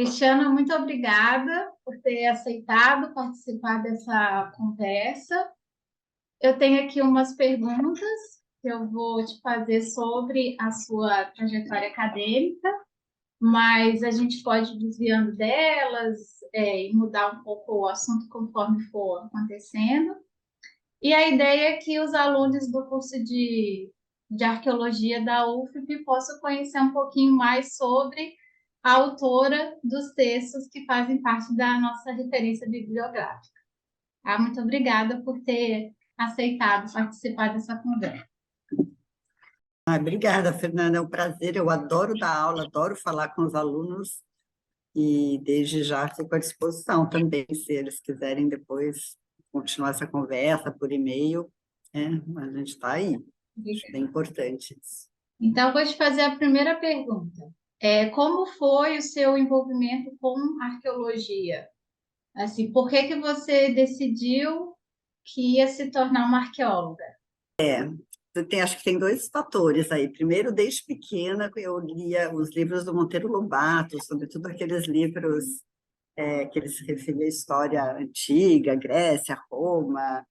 Cristiana, muito obrigada por ter aceitado participar dessa conversa. Eu tenho aqui umas perguntas que eu vou te fazer sobre a sua trajetória acadêmica, mas a gente pode ir desviando delas, e mudar um pouco o assunto conforme for acontecendo. E a ideia é que os alunos do curso de arqueologia da UFP possam conhecer um pouquinho mais sobre a autora dos textos que fazem parte da nossa referência bibliográfica. Tá? Muito obrigada por ter aceitado participar dessa conversa. Obrigada, Fernanda, é um prazer, eu adoro dar aula, adoro falar com os alunos e desde já fico à disposição também, se eles quiserem depois continuar essa conversa por e-mail, a gente está aí, acho bem importante isso. Então, vou te fazer a primeira pergunta. Como foi o seu envolvimento com arqueologia? Assim, por que que você decidiu que ia se tornar uma arqueóloga? Acho que tem dois fatores aí. Primeiro, desde pequena, eu lia os livros do Monteiro Lobato, sobretudo aqueles livros que eles se referiam à história antiga, Grécia, Roma,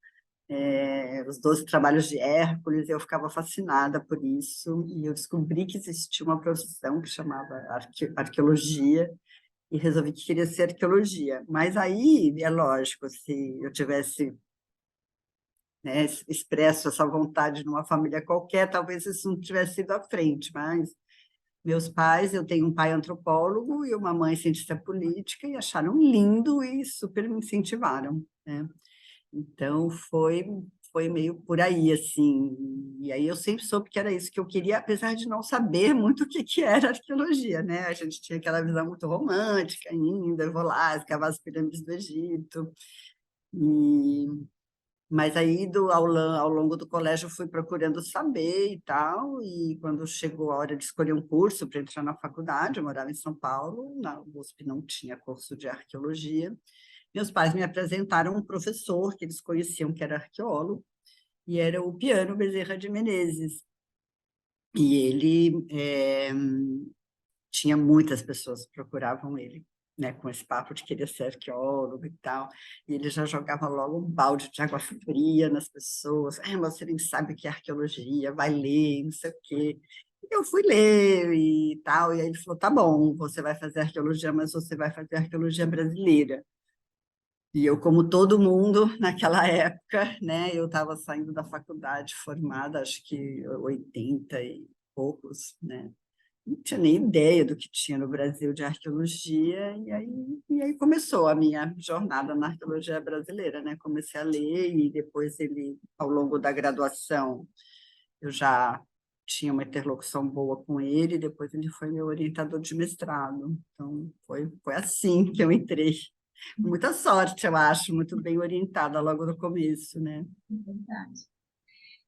os 12 Trabalhos de Hércules, eu ficava fascinada por isso, e eu descobri que existia uma profissão que chamava arqueologia, e resolvi que queria ser arqueologia. Mas aí, é lógico, se eu tivesse expresso essa vontade numa família qualquer, talvez isso não tivesse ido à frente, mas meus pais, eu tenho um pai antropólogo e uma mãe cientista política, e acharam lindo e super me incentivaram, né? Então, foi meio por aí, assim, e aí eu sempre soube que era isso que eu queria, apesar de não saber muito o que era arqueologia, né? A gente tinha aquela visão muito romântica ainda, eu vou lá, escavar as pirâmides do Egito, e mas aí, ao longo do colégio, eu fui procurando saber e tal, e quando chegou a hora de escolher um curso para entrar na faculdade, eu morava em São Paulo, na USP não tinha curso de arqueologia, meus pais me apresentaram um professor que eles conheciam que era arqueólogo, e era o Piano Bezerra de Menezes. E ele tinha muitas pessoas que procuravam ele, né, com esse papo de querer ser arqueólogo e tal, e ele já jogava logo um balde de água fria nas pessoas, mas você nem sabe o que é arqueologia, vai ler, não sei o quê. E eu fui ler e tal, e aí ele falou, tá bom, você vai fazer arqueologia, mas você vai fazer arqueologia brasileira. E eu, como todo mundo naquela época, né, eu estava saindo da faculdade formada, acho que 80 e poucos, né, não tinha nem ideia do que tinha no Brasil de arqueologia, e aí começou a minha jornada na arqueologia brasileira, né? Comecei a ler, e depois ele, ao longo da graduação, eu já tinha uma interlocução boa com ele, e depois ele foi meu orientador de mestrado. Então, foi assim que eu entrei. Com muita sorte, eu acho, muito bem orientada logo no começo, né? Verdade.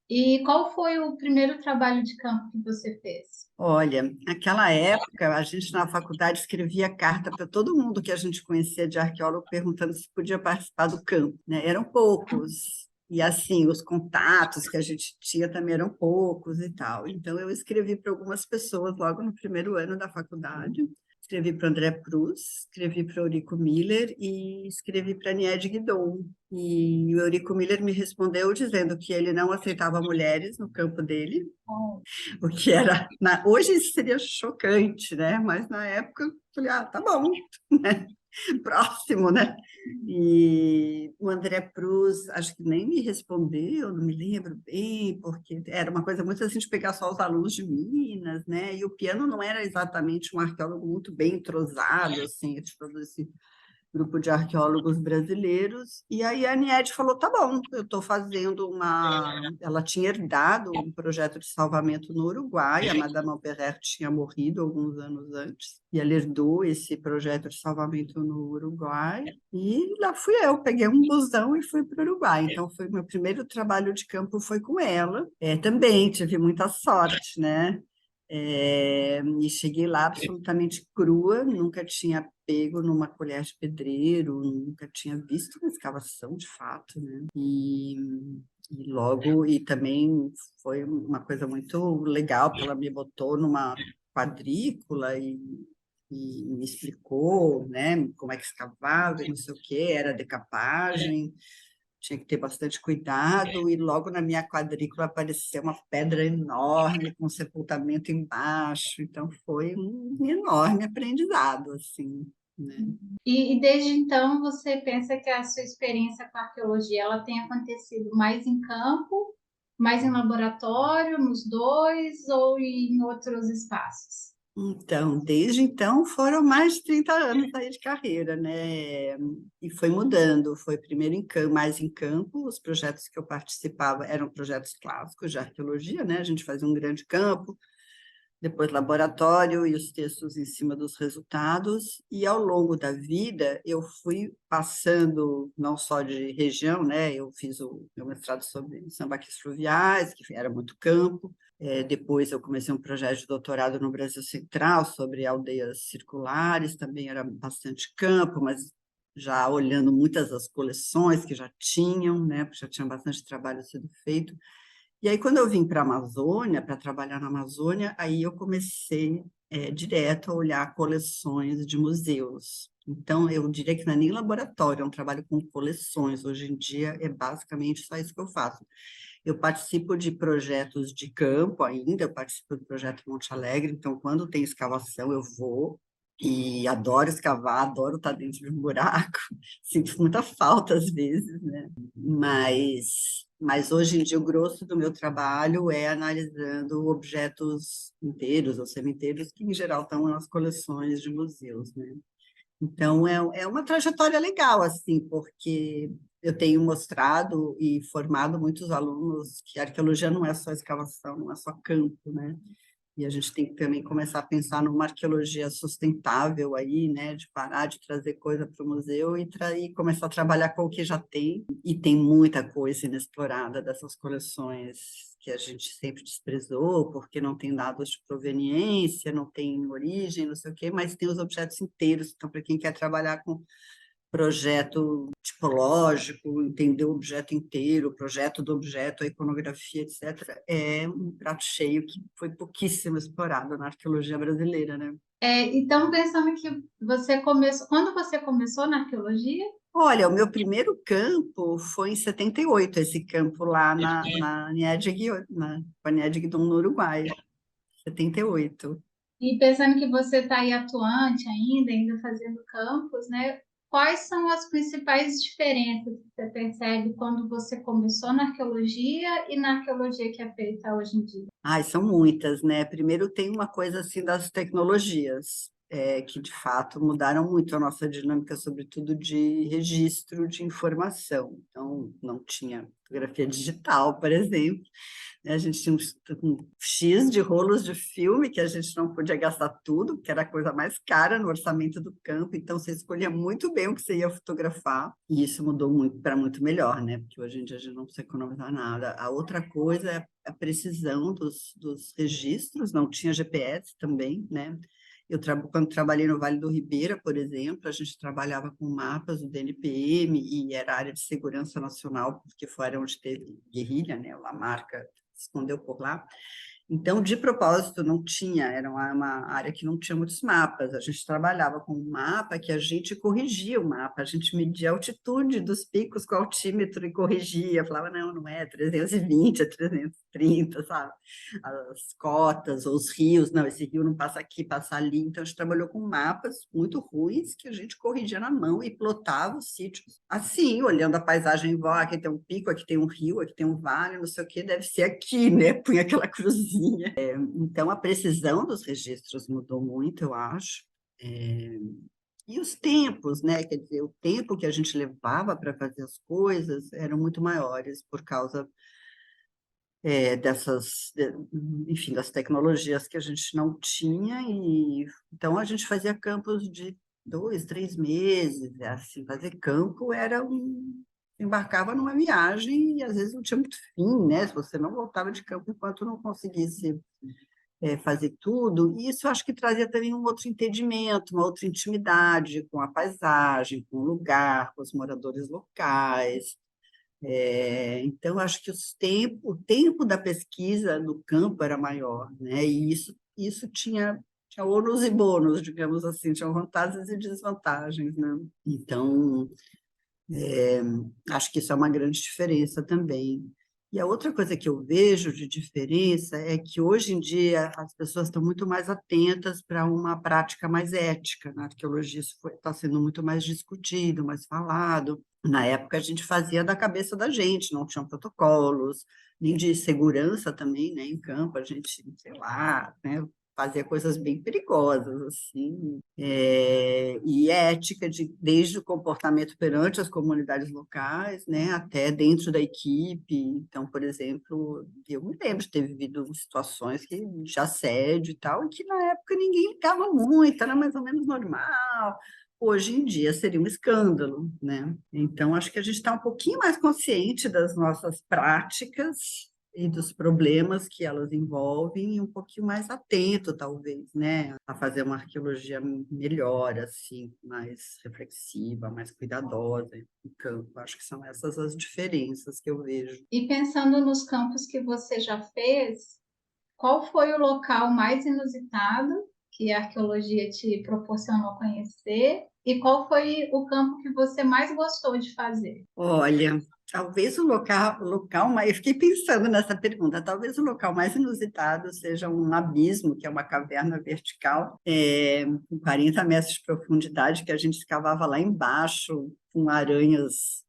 E qual foi o primeiro trabalho de campo que você fez? Olha, naquela época, a gente na faculdade escrevia carta para todo mundo que a gente conhecia de arqueólogo, perguntando se podia participar do campo, né? Eram poucos, e assim, os contatos que a gente tinha também eram poucos e tal. Então, eu escrevi para algumas pessoas logo no primeiro ano da faculdade. Escrevi para André Prus, escrevi para Eurico Miller e escrevi para Nied Guidon. E o Eurico Miller me respondeu dizendo que ele não aceitava mulheres no campo dele, o que era, hoje isso seria chocante, né? Mas na época eu falei, tá bom, né? Próximo, né? E o André Prus, acho que nem me respondeu, não me lembro bem, porque era uma coisa muito assim de pegar só os alunos de Minas, né? E o Piano não era exatamente um arqueólogo muito bem entrosado, assim, de todo esse grupo de arqueólogos brasileiros, e aí a Aniede falou, tá bom, eu estou fazendo Ela tinha herdado um projeto de salvamento no Uruguai, a Madame Alperer tinha morrido alguns anos antes, e ela herdou esse projeto de salvamento no Uruguai, e lá fui eu, peguei um busão e fui para o Uruguai, então foi meu primeiro trabalho de campo foi com ela, também tive muita sorte, né? E cheguei lá absolutamente crua, nunca tinha pego numa colher de pedreiro, nunca tinha visto uma escavação de fato, né? E logo, e também foi uma coisa muito legal, porque ela me botou numa quadrícula e e me explicou, né, como é que escavava, e não sei o quê, era decapagem, tinha que ter bastante cuidado, e logo na minha quadrícula apareceu uma pedra enorme com sepultamento embaixo, então foi um enorme aprendizado, assim, né? E desde então você pensa que a sua experiência com a arqueologia ela tem acontecido mais em campo, mais em laboratório, nos dois ou em outros espaços? Então, desde então foram mais de 30 anos aí de carreira, né? E foi mudando, foi primeiro mais em campo, os projetos que eu participava eram projetos clássicos de arqueologia, né? A gente fazia um grande campo, depois laboratório e os textos em cima dos resultados, e ao longo da vida eu fui passando não só de região, né? Eu fiz o meu mestrado sobre sambaquis fluviais, que era muito campo. Depois eu comecei um projeto de doutorado no Brasil Central sobre aldeias circulares, também era bastante campo, mas já olhando muitas das coleções que já tinham, né? Porque já tinha bastante trabalho sido feito. E aí, quando eu vim para a Amazônia, para trabalhar na Amazônia, aí eu comecei direto a olhar coleções de museus. Então, eu diria que não é nem laboratório, é um trabalho com coleções. Hoje em dia, é basicamente só isso que eu faço. Eu participo de projetos de campo ainda, eu participo do projeto Monte Alegre, então, quando tem escavação, eu vou. E adoro escavar, adoro estar dentro de um buraco. Sinto muita falta às vezes, né? Mas hoje em dia o grosso do meu trabalho é analisando objetos inteiros ou semi-inteiros que em geral estão nas coleções de museus, né? Então é uma trajetória legal assim, porque eu tenho mostrado e formado muitos alunos que a arqueologia não é só escavação, não é só campo, né? E a gente tem que também começar a pensar numa arqueologia sustentável aí, né, de parar de trazer coisa para o museu e começar a trabalhar com o que já tem. E tem muita coisa inexplorada dessas coleções que a gente sempre desprezou, porque não tem dados de proveniência, não tem origem, não sei o quê, mas tem os objetos inteiros. Então, para quem quer trabalhar com projeto tipológico, entender o objeto inteiro, o projeto do objeto, a iconografia, etc., é um prato cheio que foi pouquíssimo explorado na arqueologia brasileira, né? Então, pensando que você começou, quando você começou na arqueologia? Olha, o meu primeiro campo foi em 78, esse campo lá na Niedg, na Niedg no Uruguai, 78. E pensando que você está aí atuante ainda fazendo campos, né? Quais são as principais diferenças que você percebe quando você começou na arqueologia e na arqueologia que é feita hoje em dia? Ai, são muitas, né? Primeiro tem uma coisa assim das tecnologias, que de fato mudaram muito a nossa dinâmica, sobretudo de registro de informação. Então, não tinha fotografia digital, por exemplo, né? A gente tinha um X de rolos de filme que a gente não podia gastar tudo, porque era a coisa mais cara no orçamento do campo, então você escolhia muito bem o que você ia fotografar, e isso mudou muito para muito melhor, né? Porque hoje em dia a gente não precisa economizar nada. A outra coisa é a precisão dos registros, não tinha GPS também, né? Quando trabalhei no Vale do Ribeira, por exemplo, a gente trabalhava com mapas do DNPM e era área de segurança nacional, porque foi área onde teve guerrilha, né? A Lamarca se escondeu por lá. Então, de propósito, não tinha, era uma área que não tinha muitos mapas. A gente trabalhava com um mapa que a gente corrigia o mapa, a gente media a altitude dos picos com o altímetro e corrigia, falava, não, não é 320, é 330, sabe? As cotas ou os rios, não, esse rio não passa aqui, passa ali. Então, a gente trabalhou com mapas muito ruins que a gente corrigia na mão e plotava os sítios. Assim, olhando a paisagem, aqui tem um pico, aqui tem um rio, aqui tem um vale, não sei o que, deve ser aqui, né? Punha aquela cruzinha. Então, a precisão dos registros mudou muito, eu acho. É, e os tempos, né? Quer dizer, o tempo que a gente levava para fazer as coisas eram muito maiores por causa enfim, das tecnologias que a gente não tinha, e então a gente fazia campos de 2, 3 meses, assim, fazer campo embarcava numa viagem e às vezes não tinha muito fim, né? Se você não voltava de campo enquanto não conseguisse fazer tudo, e isso eu acho que trazia também um outro entendimento, uma outra intimidade com a paisagem, com o lugar, com os moradores locais. Então, acho que o tempo da pesquisa no campo era maior, né? E isso tinha ônus e bônus, digamos assim, tinham vantagens e desvantagens, né? Então, acho que isso é uma grande diferença também. E a outra coisa que eu vejo de diferença é que hoje em dia as pessoas estão muito mais atentas para uma prática mais ética. Na arqueologia isso está sendo muito mais discutido, mais falado. Na época a gente fazia da cabeça da gente, não tinham protocolos, nem de segurança também, né? Em campo a gente, sei lá, né? Fazia coisas bem perigosas, assim, e ética desde o comportamento perante as comunidades locais, né, até dentro da equipe. Então, por exemplo, eu me lembro de ter vivido situações de assédio e tal, e que na época ninguém ligava muito, era mais ou menos normal. Hoje em dia seria um escândalo, né? Então, acho que a gente está um pouquinho mais consciente das nossas práticas e dos problemas que elas envolvem, e um pouquinho mais atento, talvez, né, a fazer uma arqueologia melhor, assim, mais reflexiva, mais cuidadosa em campo. Acho que são essas as diferenças que eu vejo. E pensando nos campos que você já fez, qual foi o local mais inusitado que a arqueologia te proporcionou conhecer? E qual foi o campo que você mais gostou de fazer? Olha, talvez o local mais, eu fiquei pensando nessa pergunta, talvez o local mais inusitado seja um abismo, que é uma caverna vertical, com 40 metros de profundidade, que a gente escavava lá embaixo, com aranhas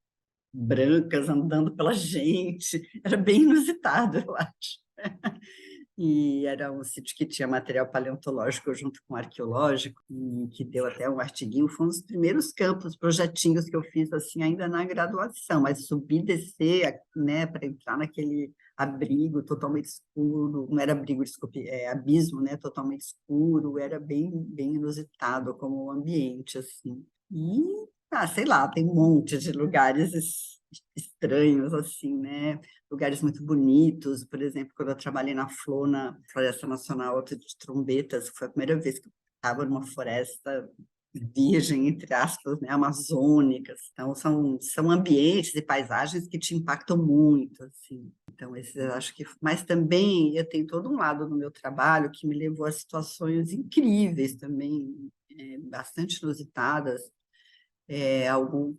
brancas andando pela gente. Era bem inusitado, eu acho. E era um sítio que tinha material paleontológico junto com arqueológico, e que deu até um artiguinho. Foi um dos primeiros campos, projetinhos que eu fiz assim ainda na graduação, mas subir, descer, né, para entrar naquele abrigo totalmente escuro, não era abrigo, desculpe, abismo, né, totalmente escuro, era bem inusitado como ambiente, assim. E, sei lá, tem um monte de lugares estranhos, assim, né? Lugares muito bonitos. Por exemplo, quando eu trabalhei na FLONA, Floresta Nacional Alta de Trombetas, foi a primeira vez que eu estava numa floresta virgem, entre aspas, né, amazônicas. Então, são ambientes e paisagens que te impactam muito, assim. Então, esses eu acho que... Mas também eu tenho todo um lado no meu trabalho que me levou a situações incríveis também, bastante inusitadas,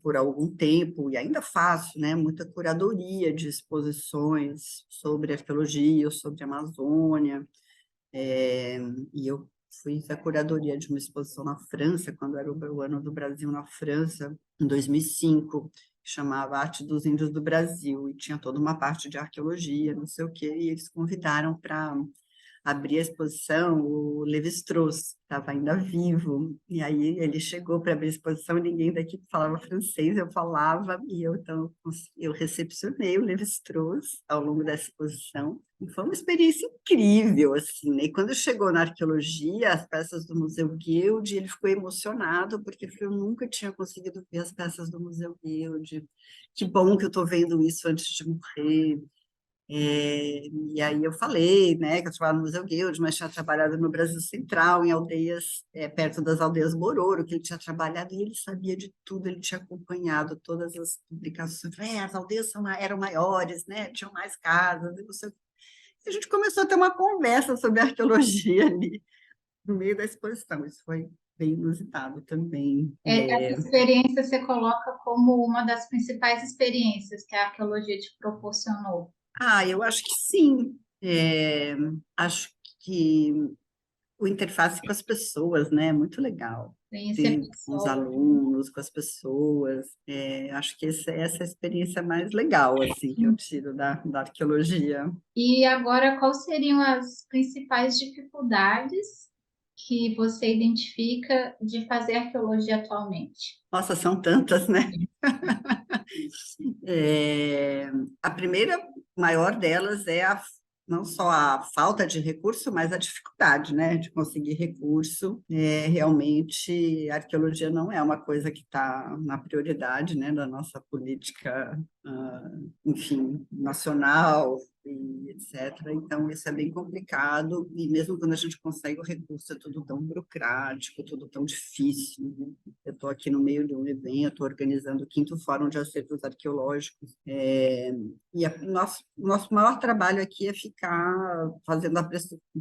por algum tempo, e ainda faço, né, muita curadoria de exposições sobre arqueologia, ou sobre a Amazônia, e eu fiz a curadoria de uma exposição na França, quando era o ano do Brasil na França, em 2005, que chamava Arte dos Índios do Brasil, e tinha toda uma parte de arqueologia, não sei o quê, e eles convidaram para abrir a exposição o Lévi-Strauss, estava ainda vivo, e aí ele chegou para abrir a exposição, ninguém da equipe falava francês, eu falava, e então eu recepcionei o Lévi-Strauss ao longo da exposição, e foi uma experiência incrível, assim, né? E quando chegou na arqueologia, as peças do Museu Guild, ele ficou emocionado, porque eu nunca tinha conseguido ver as peças do Museu Guild, que bom que eu estou vendo isso antes de morrer. E aí eu falei, né, que eu trabalhava no Museu Guild, mas tinha trabalhado no Brasil Central, em aldeias, perto das aldeias Bororo, que ele tinha trabalhado, e ele sabia de tudo, ele tinha acompanhado todas as publicações. As aldeias eram maiores, né, tinham mais casas, e não sei o quê. E a gente começou a ter uma conversa sobre arqueologia ali, no meio da exposição. Isso foi bem inusitado também. Essa experiência você coloca como uma das principais experiências que a arqueologia te proporcionou. Eu acho que sim. Acho que o interface com as pessoas, né? É muito legal. Conhecer Com os pessoas. alunos, com as pessoas. Acho que essa é a experiência mais legal, assim, que eu tiro da arqueologia. E agora, quais seriam as principais dificuldades que você identifica de fazer arqueologia atualmente? Nossa, são tantas, né? É, a primeira maior delas é não só a falta de recurso, mas a dificuldade, né, de conseguir recurso. Realmente, a arqueologia não é uma coisa que está na prioridade, né, da nossa política, enfim, nacional e etc. Então, isso é bem complicado, e mesmo quando a gente consegue o recurso, é tudo tão burocrático, tudo tão difícil, né? Eu estou aqui no meio de um evento, organizando o 5º Fórum de Acervos Arqueológicos, e nosso maior trabalho aqui é ficar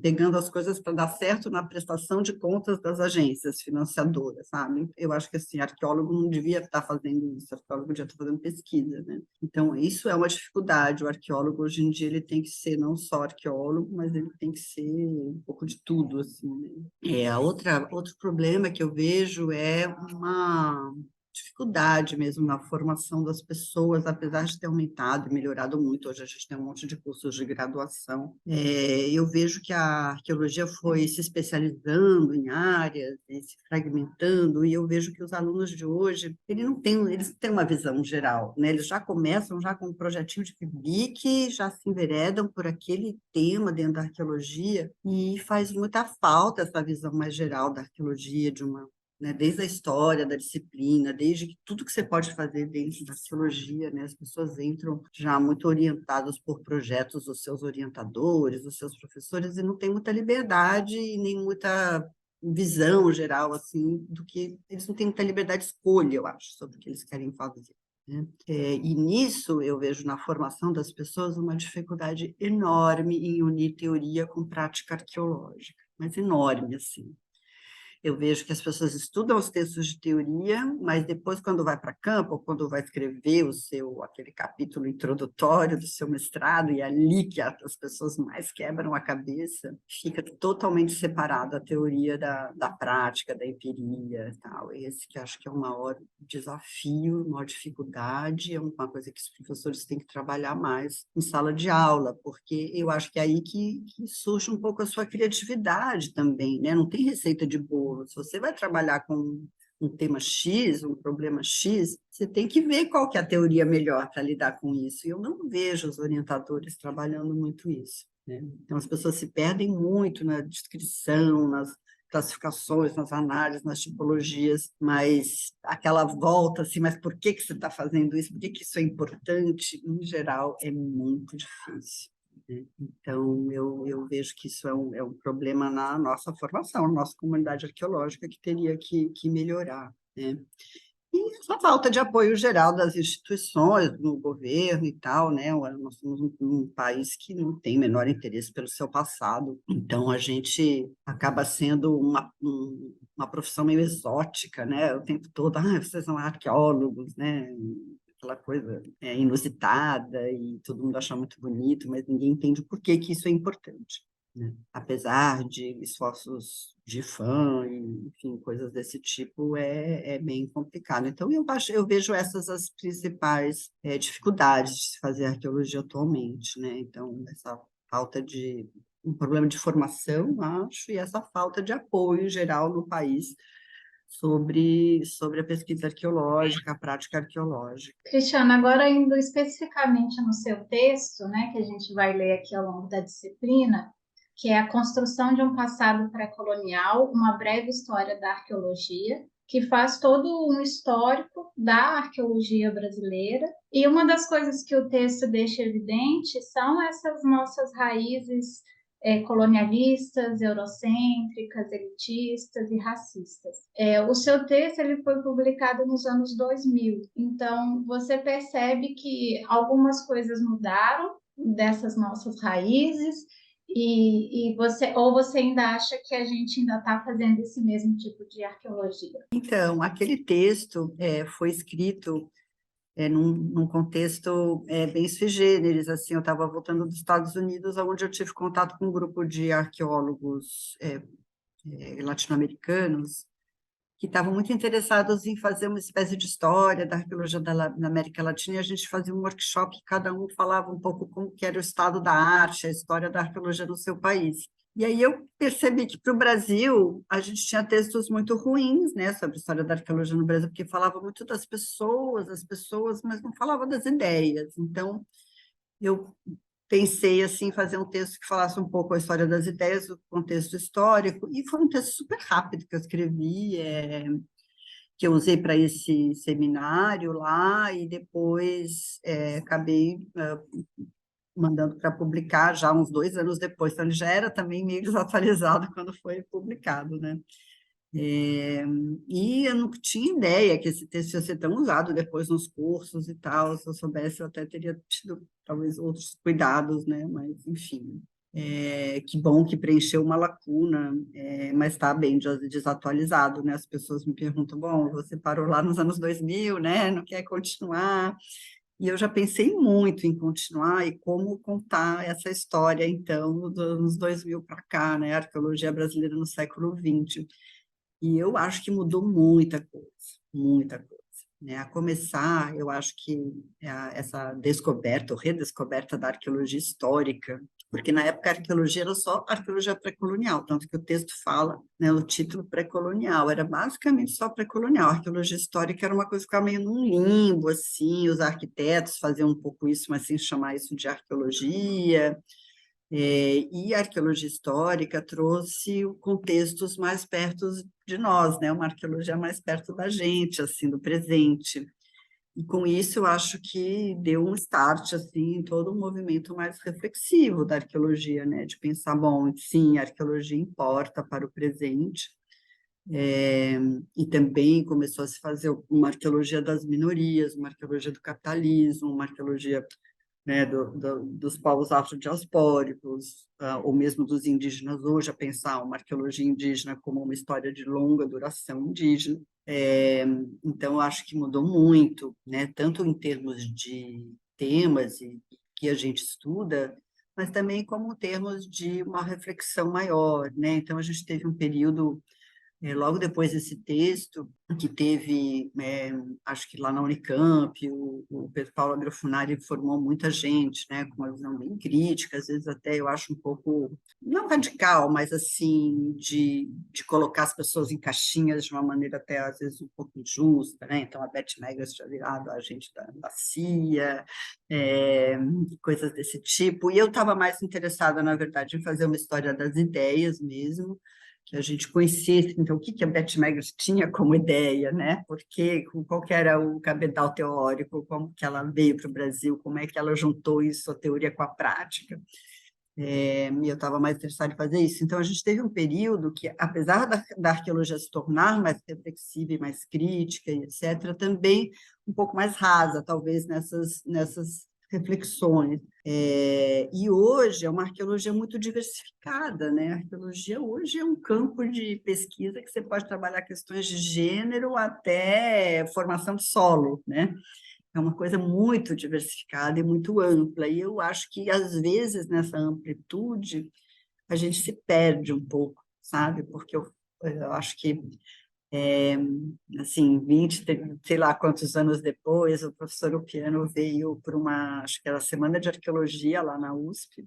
pegando as coisas para dar certo na prestação de contas das agências financiadoras, sabe? Eu acho que assim, arqueólogo não devia estar fazendo isso, arqueólogo devia estar fazendo pesquisa, né? Então, isso é uma dificuldade. O arqueólogo, hoje em dia, ele tem que ser não só arqueólogo, mas ele tem que ser um pouco de tudo, assim, né? Outro problema que eu vejo é uma dificuldade mesmo na formação das pessoas, apesar de ter aumentado e melhorado muito. Hoje a gente tem um monte de cursos de graduação. Eu vejo que a arqueologia foi se especializando em áreas, e se fragmentando, e eu vejo que os alunos de hoje, eles têm uma visão geral, né? Eles já começam já com um projetinho de PIBIC, já se enveredam por aquele tema dentro da arqueologia, e faz muita falta essa visão mais geral da arqueologia, né, desde a história da disciplina, desde tudo que você pode fazer dentro da arqueologia, né, as pessoas entram já muito orientadas por projetos dos seus orientadores, dos seus professores, e não tem muita liberdade e nem muita visão geral, assim, do que eles não têm muita liberdade de escolha, eu acho, sobre o que eles querem fazer, né? E nisso eu vejo na formação das pessoas uma dificuldade enorme em unir teoria com prática arqueológica, mas enorme, assim. Eu vejo que as pessoas estudam os textos de teoria, mas depois, quando vai para campo, ou quando vai escrever aquele capítulo introdutório do seu mestrado, e é ali que as pessoas mais quebram a cabeça, fica totalmente separado a teoria da prática, da empiria e tal. Esse que acho que é o maior desafio, maior dificuldade, é uma coisa que os professores têm que trabalhar mais em sala de aula, porque eu acho que é aí que surge um pouco a sua criatividade também, né? Não tem receita de bolo. Se você vai trabalhar com um tema X, um problema X, você tem que ver qual que é a teoria melhor para lidar com isso. E eu não vejo os orientadores trabalhando muito isso, né? Então, as pessoas se perdem muito na descrição, nas classificações, nas análises, nas tipologias, mas aquela volta assim, mas por que você está fazendo isso? Por que isso é importante? Em geral, é muito difícil, né? Então, eu vejo que isso é um problema na nossa formação, na nossa comunidade arqueológica, que teria que melhorar, né? E essa falta de apoio geral das instituições, no governo e tal, né? Nós somos um país que não tem menor interesse pelo seu passado, então a gente acaba sendo uma profissão meio exótica, né? O tempo todo, vocês são arqueólogos, né? Aquela coisa inusitada e todo mundo acha muito bonito, mas ninguém entende o porquê que isso é importante, né? Apesar de esforços de fã, e, enfim, coisas desse tipo, é bem complicado. Então, eu vejo essas as principais dificuldades de se fazer arqueologia atualmente, né? Então, essa falta de um problema de formação, acho, e essa falta de apoio geral no país sobre a pesquisa arqueológica, a prática arqueológica. Cristiana, agora indo especificamente no seu texto, né, que a gente vai ler aqui ao longo da disciplina, que é a construção de um passado pré-colonial, uma breve história da arqueologia, que faz todo um histórico da arqueologia brasileira. E uma das coisas que o texto deixa evidente são essas nossas raízes colonialistas, eurocêntricas, elitistas e racistas. O seu texto ele foi publicado nos anos 2000, então você percebe que algumas coisas mudaram dessas nossas raízes e você ainda acha que a gente ainda está fazendo esse mesmo tipo de arqueologia? Então, aquele texto foi escrito num contexto bem sui generis, assim, eu estava voltando dos Estados Unidos, onde eu tive contato com um grupo de arqueólogos latino-americanos que estavam muito interessados em fazer uma espécie de história da arqueologia da América Latina, e a gente fazia um workshop que cada um falava um pouco como que era o estado da arte, a história da arqueologia no seu país. E aí eu percebi que para o Brasil a gente tinha textos muito ruins, né, sobre a história da arqueologia no Brasil, porque falava muito das pessoas, mas não falava das ideias. Então, eu pensei assim fazer um texto que falasse um pouco a história das ideias, o contexto histórico, e foi um texto super rápido que eu escrevi, que eu usei para esse seminário lá, e depois acabei mandando para publicar já uns 2 anos depois, então ele já era também meio desatualizado quando foi publicado, né? E eu não tinha ideia que esse texto ia ser tão usado depois nos cursos e tal. Se eu soubesse, eu até teria tido talvez outros cuidados, né? Mas, enfim, que bom que preencheu uma lacuna, mas está bem desatualizado, né? As pessoas me perguntam, bom, você parou lá nos anos 2000, né? Não quer continuar? E eu já pensei muito em continuar e como contar essa história, então, dos anos 2000 para cá, né? A arqueologia brasileira no século XX. E eu acho que mudou muita coisa, né? A começar, eu acho que essa descoberta, ou redescoberta da arqueologia histórica, porque na época a arqueologia era só arqueologia pré-colonial, tanto que o texto fala, né, o título pré-colonial, era basicamente só pré-colonial. A arqueologia histórica era uma coisa que ficava meio num limbo, assim, os arquitetos faziam um pouco isso, mas sem chamar isso de arqueologia. E a arqueologia histórica trouxe contextos mais perto de nós, né? Uma arqueologia mais perto da gente, assim, do presente. E com isso eu acho que deu um start assim em todo um movimento mais reflexivo da arqueologia, né? De pensar, bom, sim, a arqueologia importa para o presente. E também começou a se fazer uma arqueologia das minorias, uma arqueologia do capitalismo, uma arqueologia, né, dos povos afrodiaspóricos, ou mesmo dos indígenas hoje, a pensar uma arqueologia indígena como uma história de longa duração indígena. Então, eu acho que mudou muito, né, tanto em termos de temas que a gente estuda, mas também como termos de uma reflexão maior, né? Então, a gente teve um período logo depois desse texto, que teve, acho que lá na Unicamp, o Pedro Paulo Agrofunari formou muita gente, né, com uma visão bem crítica, às vezes até eu acho um pouco, não radical, mas assim, de colocar as pessoas em caixinhas de uma maneira até às vezes um pouco injusta, né? Então a Beth Megas tinha virado agente da CIA, coisas desse tipo, e eu estava mais interessada, na verdade, em fazer uma história das ideias mesmo, que a gente conhecesse, então, o que a Beth Megas tinha como ideia, né? Porque, qual que era o cabedal teórico, como que ela veio para o Brasil, como é que ela juntou isso, a teoria com a prática. E eu estava mais interessada em fazer isso. Então, a gente teve um período que, apesar da arqueologia se tornar mais reflexiva e mais crítica, e etc., também um pouco mais rasa, talvez, nessas reflexões. E hoje é uma arqueologia muito diversificada, né? A arqueologia hoje é um campo de pesquisa que você pode trabalhar questões de gênero até formação de solo, né? É uma coisa muito diversificada e muito ampla, e eu acho que, às vezes, nessa amplitude, a gente se perde um pouco, sabe? Porque eu acho que, assim, 20, sei lá quantos anos depois, o professor Upiano veio para acho que era a Semana de Arqueologia lá na USP,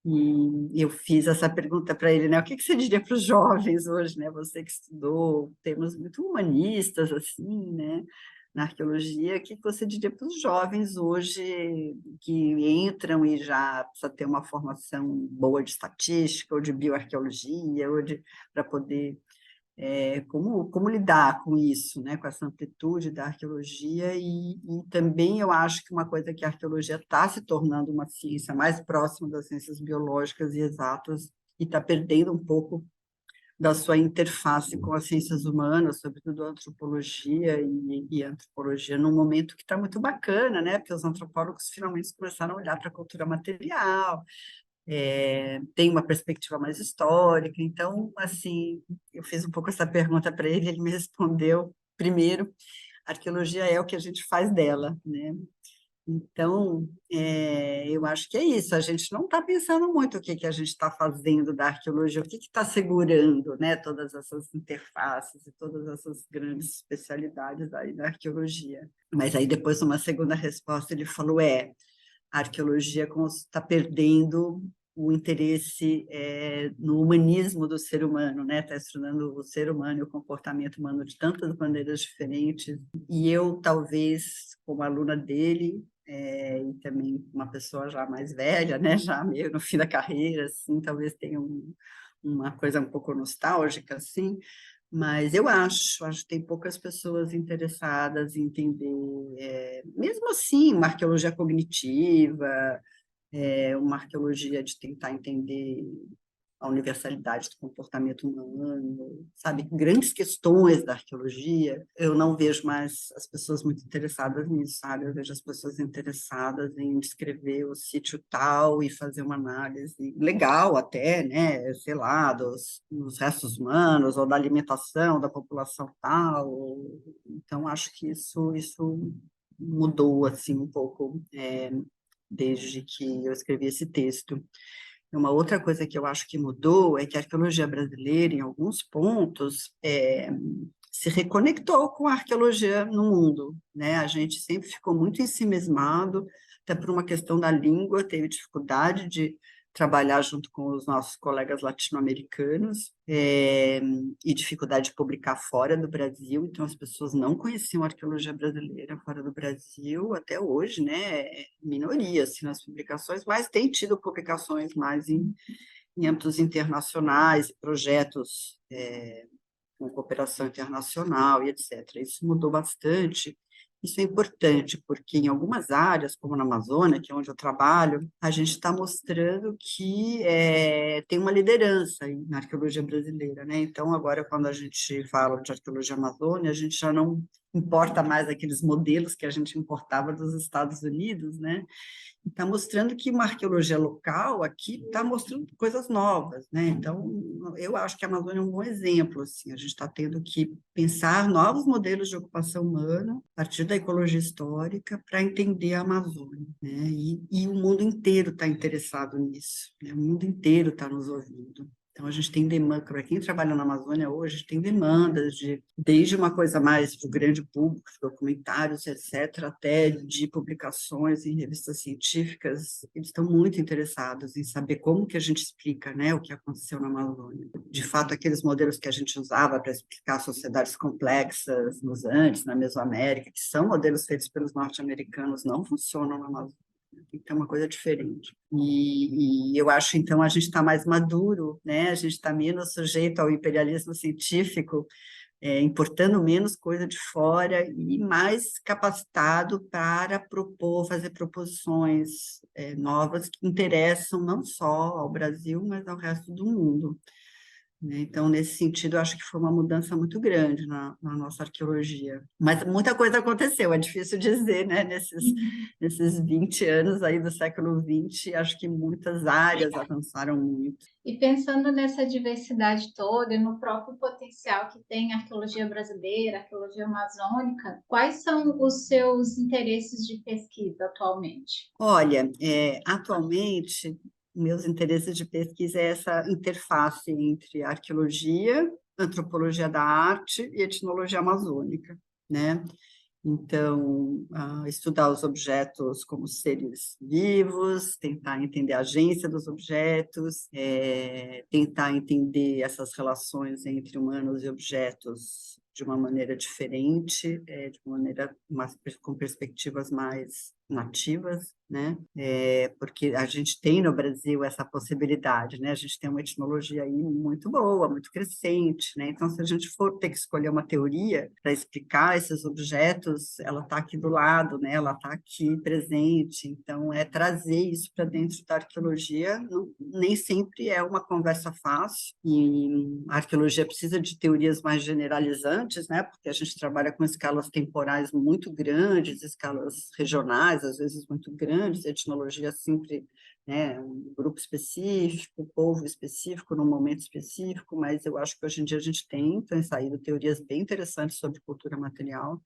e eu fiz essa pergunta para ele, né? O que você diria para os jovens hoje, né? Você que estudou temas muito humanistas, assim, né? Na arqueologia, o que você diria para os jovens hoje que entram e já precisa ter uma formação boa de estatística ou de bioarqueologia, ou para poder como lidar com isso, né, com essa amplitude da arqueologia, e também eu acho que uma coisa que a arqueologia está se tornando uma ciência mais próxima das ciências biológicas e exatas, e está perdendo um pouco da sua interface com as ciências humanas, sobretudo a antropologia e a antropologia, num momento que está muito bacana, né, porque os antropólogos finalmente começaram a olhar para a cultura material, tem uma perspectiva mais histórica. Então, assim, eu fiz um pouco essa pergunta para ele, ele me respondeu, primeiro, a arqueologia é o que a gente faz dela, né? Então, eu acho que é isso, a gente não está pensando muito o que a gente está fazendo da arqueologia, o que está segurando, né, todas essas interfaces e todas essas grandes especialidades aí da arqueologia. Mas aí, depois, uma segunda resposta, ele falou, a arqueologia está perdendo o interesse no humanismo do ser humano, né? Está estudando o ser humano e o comportamento humano de tantas maneiras diferentes. E eu, talvez, como aluna dele, e também uma pessoa já mais velha, né? Já meio no fim da carreira, assim, talvez tenha uma coisa um pouco nostálgica, assim, mas eu acho que tem poucas pessoas interessadas em entender, mesmo assim, uma arqueologia cognitiva, uma arqueologia de tentar entender a universalidade do comportamento humano, sabe? Grandes questões da arqueologia, eu não vejo mais as pessoas muito interessadas nisso, sabe? Eu vejo as pessoas interessadas em descrever o sítio tal e fazer uma análise legal até, né? Sei lá, dos restos humanos ou da alimentação da população tal. Então, acho que isso mudou, assim, um pouco, desde que eu escrevi esse texto. Uma outra coisa que eu acho que mudou é que a arqueologia brasileira, em alguns pontos, se reconectou com a arqueologia no mundo, né? A gente sempre ficou muito ensimismado, até por uma questão da língua, teve dificuldade de trabalhar junto com os nossos colegas latino-americanos, e dificuldade de publicar fora do Brasil, então as pessoas não conheciam a arqueologia brasileira fora do Brasil, até hoje, né, minoria, assim, nas publicações, mas tem tido publicações mais em âmbitos internacionais, projetos com cooperação internacional e etc. Isso mudou bastante. Isso é importante, porque em algumas áreas, como na Amazônia, que é onde eu trabalho, a gente está mostrando que tem uma liderança na arqueologia brasileira, né? Então, agora, quando a gente fala de arqueologia amazônica, a gente já não importa mais aqueles modelos que a gente importava dos Estados Unidos, né? Está mostrando que uma arqueologia local aqui está mostrando coisas novas, né? Então, eu acho que a Amazônia é um bom exemplo, assim, a gente está tendo que pensar novos modelos de ocupação humana a partir da ecologia histórica para entender a Amazônia, né? E o mundo inteiro está interessado nisso, né? O mundo inteiro está nos ouvindo. Então, a gente tem demanda, para quem trabalha na Amazônia hoje, tem demandas desde uma coisa mais do grande público, documentários, etc., até de publicações em revistas científicas. Eles estão muito interessados em saber como que a gente explica, né, o que aconteceu na Amazônia. De fato, aqueles modelos que a gente usava para explicar sociedades complexas nos Andes, na Mesoamérica, que são modelos feitos pelos norte-americanos, não funcionam na Amazônia. Tem que ter uma coisa diferente. E eu acho, então, a gente está mais maduro, né? A gente está menos sujeito ao imperialismo científico, importando menos coisa de fora e mais capacitado para propor, fazer proposições novas que interessam não só ao Brasil, mas ao resto do mundo, né? Então, nesse sentido, eu acho que foi uma mudança muito grande na nossa arqueologia. Mas muita coisa aconteceu, é difícil dizer, né? Nesses 20 anos aí do século XX, acho que muitas áreas avançaram muito. E pensando nessa diversidade toda e no próprio potencial que tem a arqueologia brasileira, a arqueologia amazônica, quais são os seus interesses de pesquisa atualmente? Olha, atualmente, meus interesses de pesquisa é essa interface entre arqueologia, antropologia da arte e etnologia amazônica, né? Então, estudar os objetos como seres vivos, tentar entender a agência dos objetos, tentar entender essas relações entre humanos e objetos de uma maneira diferente, com perspectivas mais nativas, né? Porque a gente tem no Brasil essa possibilidade, né? A gente tem uma etnologia aí muito boa, muito crescente, né? Então, se a gente for ter que escolher uma teoria para explicar esses objetos, ela está aqui do lado, né? Ela está aqui presente. Então, trazer isso para dentro da arqueologia nem sempre é uma conversa fácil, e a arqueologia precisa de teorias mais generalizantes, né? Porque a gente trabalha com escalas temporais muito grandes, escalas regionais, às vezes muito grandes, a etnologia sempre, né, um grupo específico, um povo específico, num momento específico, mas eu acho que hoje em dia a gente tem saído teorias bem interessantes sobre cultura material,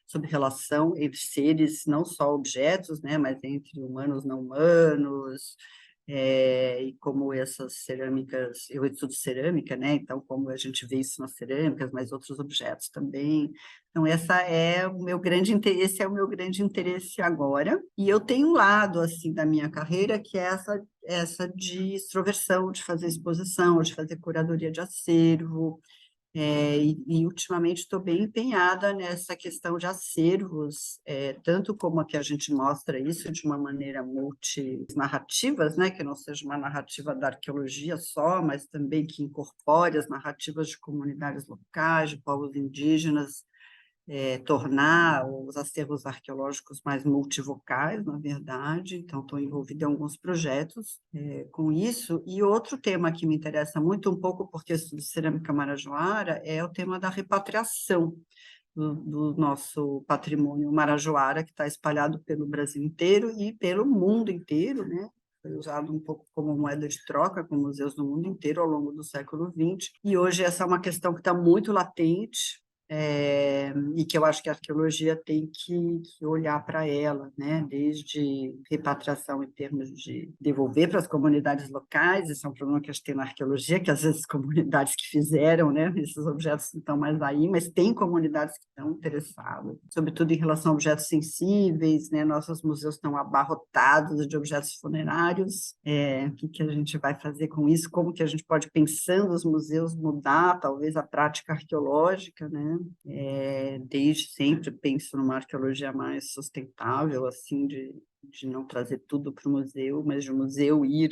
sobre relação entre seres, não só objetos, né, mas entre humanos e não humanos, e como essas cerâmicas, eu estudo cerâmica, né, então como a gente vê isso nas cerâmicas, mas outros objetos também. Então, esse é o meu grande interesse agora, e eu tenho um lado, assim, da minha carreira, que é essa de extroversão, de fazer exposição, de fazer curadoria de acervo, ultimamente estou bem empenhada nessa questão de acervos, tanto como que a gente mostra isso de uma maneira multinarrativas, né, que não seja uma narrativa da arqueologia só, mas também que incorpore as narrativas de comunidades locais, de povos indígenas, tornar os acervos arqueológicos mais multivocais, na verdade, então estou envolvida em alguns projetos com isso. E outro tema que me interessa muito, um pouco porque eu estudo cerâmica marajoara, é o tema da repatriação do nosso patrimônio marajoara, que está espalhado pelo Brasil inteiro e pelo mundo inteiro, né? Foi usado um pouco como moeda de troca com museus do mundo inteiro ao longo do século XX, e hoje essa é uma questão que está muito latente, e que eu acho que a arqueologia tem que olhar para ela, né? Desde repatriação em termos de devolver para as comunidades locais, esse é um problema que a gente tem na arqueologia, que às vezes as comunidades que fizeram, né, esses objetos não estão mais aí, mas tem comunidades que estão interessadas, sobretudo em relação a objetos sensíveis, né? Nossos museus estão abarrotados de objetos funerários, o que a gente vai fazer com isso? Como que a gente pode, pensando os museus, mudar talvez a prática arqueológica, né? Desde sempre penso numa arqueologia mais sustentável, assim, de não trazer tudo para o museu, mas de o museu ir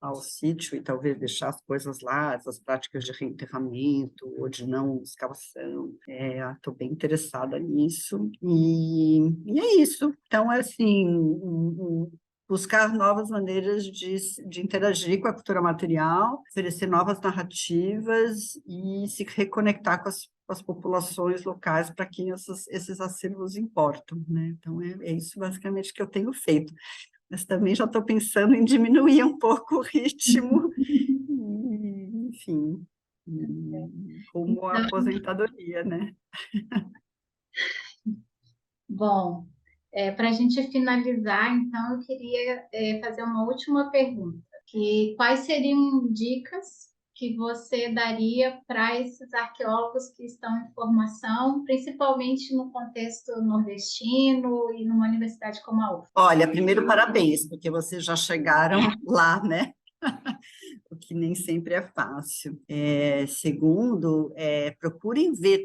ao sítio e talvez deixar as coisas lá, essas práticas de reenterramento ou de não escavação. Estou bem interessada nisso e é isso. Então, é assim, buscar novas maneiras de interagir com a cultura material, oferecer novas narrativas e se reconectar com as populações locais para quem esses acervos importam, né? Então, é isso basicamente que eu tenho feito. Mas também já estou pensando em diminuir um pouco o ritmo, enfim, rumo à Então, aposentadoria, né? bom, para a gente finalizar, então, eu queria fazer uma última pergunta, que quais seriam dicas que você daria para esses arqueólogos que estão em formação, principalmente no contexto nordestino e numa universidade como a UF? Olha, primeiro, parabéns, porque vocês já chegaram lá, né? O que nem sempre é fácil. Segundo, procurem ver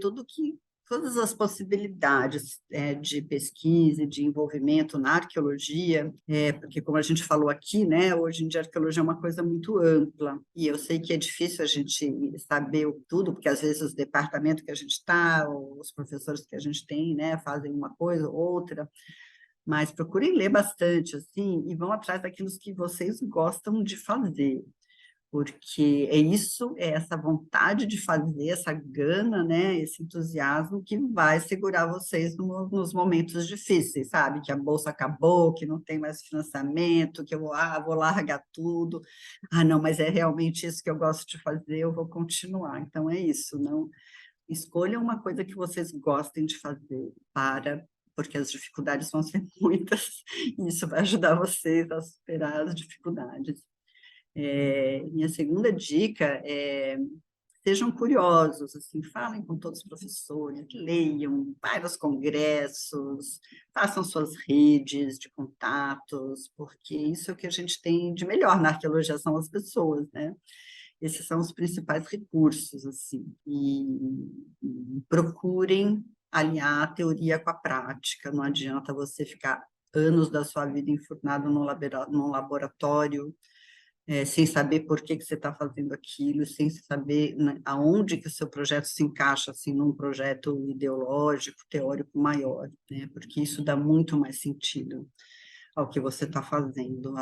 todas as possibilidades de pesquisa e de envolvimento na arqueologia, porque, como a gente falou aqui, né, hoje em dia a arqueologia é uma coisa muito ampla, e eu sei que é difícil a gente saber tudo, porque às vezes os departamentos que a gente está, os professores que a gente tem, né, fazem uma coisa ou outra, mas procurem ler bastante, assim, e vão atrás daquilo que vocês gostam de fazer, porque é essa vontade de fazer, essa gana, né, esse entusiasmo que vai segurar vocês nos momentos difíceis, sabe? Que a bolsa acabou, que não tem mais financiamento, que eu vou largar tudo. Ah, não, mas é realmente isso que eu gosto de fazer, eu vou continuar. Então é isso, não escolham uma coisa que vocês gostem de fazer porque as dificuldades vão ser muitas, e isso vai ajudar vocês a superar as dificuldades. Minha segunda dica é sejam curiosos, assim, falem com todos os professores, leiam, vá aos congressos, façam suas redes de contatos, porque isso é o que a gente tem de melhor na arqueologia, são as pessoas, né? Esses são os principais recursos, assim, e procurem alinhar a teoria com a prática, não adianta você ficar anos da sua vida enfurnado num laboratório, sem saber por que você está fazendo aquilo, sem saber, né, aonde que o seu projeto se encaixa, assim, num projeto ideológico, teórico maior, né, porque isso dá muito mais sentido ao que você está fazendo.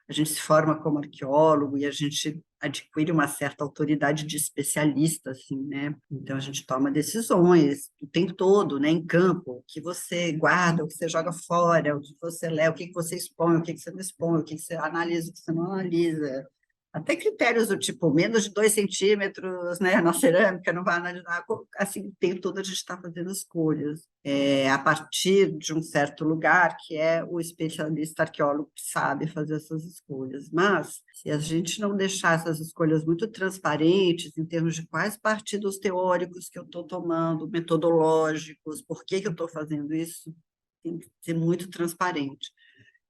A gente se forma como arqueólogo e a gente adquire uma certa autoridade de especialista, assim, né? Então a gente toma decisões o tempo todo, né, em campo, o que você guarda, o que você joga fora, o que você lê, o que você expõe, o que você não expõe, o que você analisa, o que você não analisa. Até critérios do tipo menos de 2 centímetros, né, na cerâmica, não vai analisar, assim, o tempo todo a gente está fazendo escolhas. A partir de um certo lugar, que é o especialista arqueólogo que sabe fazer essas escolhas. Mas, se a gente não deixar essas escolhas muito transparentes, em termos de quais partidos teóricos que eu estou tomando, metodológicos, por que eu estou fazendo isso, tem que ser muito transparente.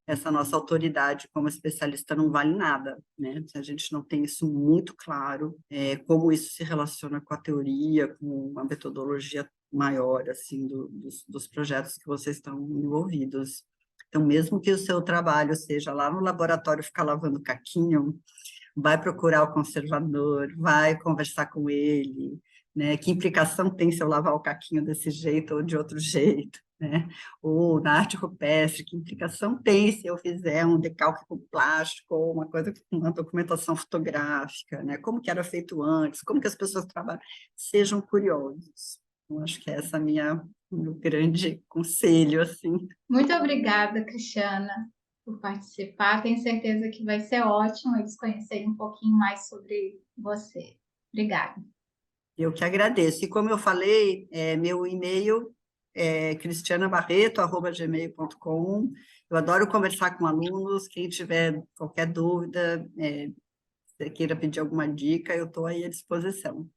Essa nossa autoridade como especialista não vale nada, né? Se a gente não tem isso muito claro, como isso se relaciona com a teoria, com a metodologia maior, assim, dos projetos que vocês estão envolvidos. Então, mesmo que o seu trabalho seja lá no laboratório ficar lavando caquinho, vai procurar o conservador, vai conversar com ele, né? Que implicação tem se eu lavar o caquinho desse jeito ou de outro jeito, né? Ou na arte rupestre, que implicação tem se eu fizer um decalque com plástico ou uma coisa com uma documentação fotográfica, né? Como que era feito antes, como que as pessoas trabalham, sejam curiosos. Eu acho que essa é a meu grande conselho, assim. Muito obrigada, Cristiana, por participar. Tenho certeza que vai ser ótimo eles conhecerem um pouquinho mais sobre você. Obrigada. Eu que agradeço. E como eu falei, meu e-mail é cristianabarreto@gmail.com. Eu adoro conversar com alunos. Quem tiver qualquer dúvida, queira pedir alguma dica, eu estou aí à disposição.